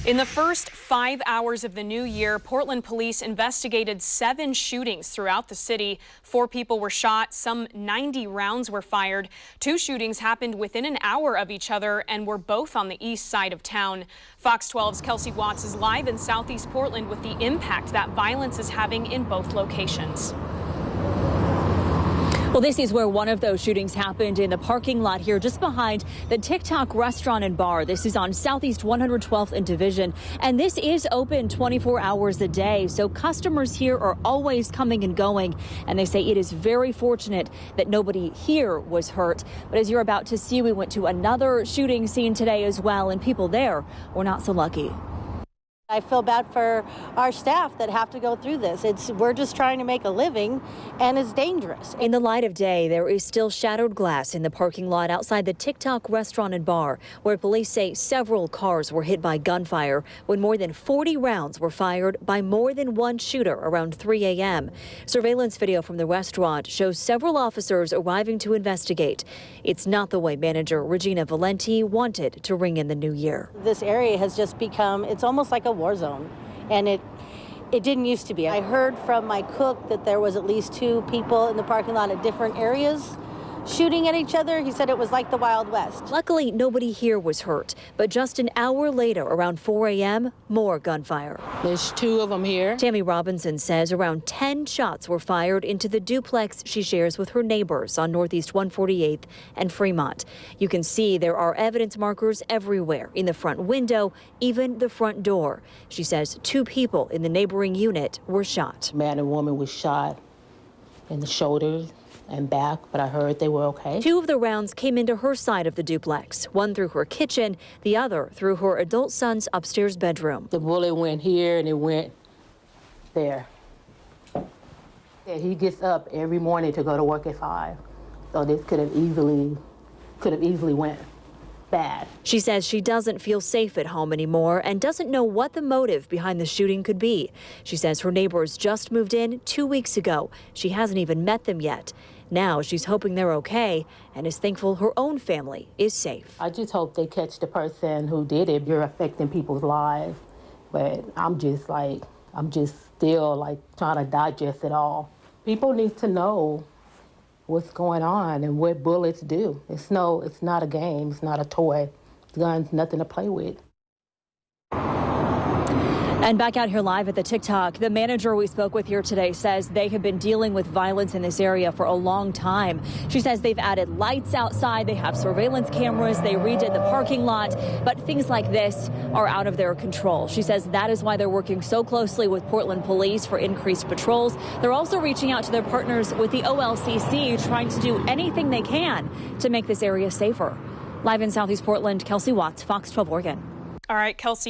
In the first 5 hours of the new year, Portland police investigated 7 shootings throughout the city. 4 people were shot, some 90 rounds were fired. 2 shootings happened within an hour of each other and were both on the east side of town. Fox 12's Kelsey Watts is live in southeast Portland with the impact that violence is having in both locations. Well, this is where one of those shootings happened, in the parking lot here just behind the TikTok restaurant and bar. This is on Southeast 112th and Division, and this is open 24 hours a day. So customers here are always coming and going, and they say it is very fortunate that nobody here was hurt. But as you're about to see, we went to another shooting scene today as well, and people there were not so lucky. I feel bad for our staff that have to go through this. We're just trying to make a living, and it's dangerous. In the light of day, there is still shattered glass in the parking lot outside the TikTok restaurant and bar, where police say several cars were hit by gunfire when more than 40 rounds were fired by more than one shooter around 3 a.m. Surveillance video from the restaurant shows several officers arriving to investigate. It's not the way manager Regina Valenti wanted to ring in the new year. This area has just become, it's almost like a war zone, and it didn't used to be. I heard from my cook that there was at least 2 people in the parking lot at different areas shooting at each other. He said it was like the Wild West. Luckily, nobody here was hurt, but just an hour later, around 4 a.m., more gunfire. There's 2 of them here. Tammy Robinson says around 10 shots were fired into the duplex she shares with her neighbors on Northeast 148th and Fremont. You can see there are evidence markers everywhere, in the front window, even the front door. She says 2 people in the neighboring unit were shot. Man and woman was shot in the shoulders and back, but I heard they were okay. 2 of the rounds came into her side of the duplex, one through her kitchen, the other through her adult son's upstairs bedroom. The bullet went here and it went there. And he gets up every morning to go to work at 5, so this could have easily went bad. She says she doesn't feel safe at home anymore and doesn't know what the motive behind the shooting could be. She says her neighbors just moved in 2 weeks ago. She hasn't even met them yet. Now she's hoping they're okay and is thankful her own family is safe. I just hope they catch the person who did it. You're affecting people's lives, but I'm just still like trying to digest it all. People need to know what's going on and what bullets do. It's not a game, it's not a toy. Guns, nothing to play with. And back out here live at the TikTok, the manager we spoke with here today says they have been dealing with violence in this area for a long time. She says they've added lights outside, they have surveillance cameras, they redid the parking lot, but things like this are out of their control. She says that is why they're working so closely with Portland police for increased patrols. They're also reaching out to their partners with the OLCC, trying to do anything they can to make this area safer. Live in Southeast Portland, Kelsey Watts, Fox 12 Oregon. All right, Kelsey.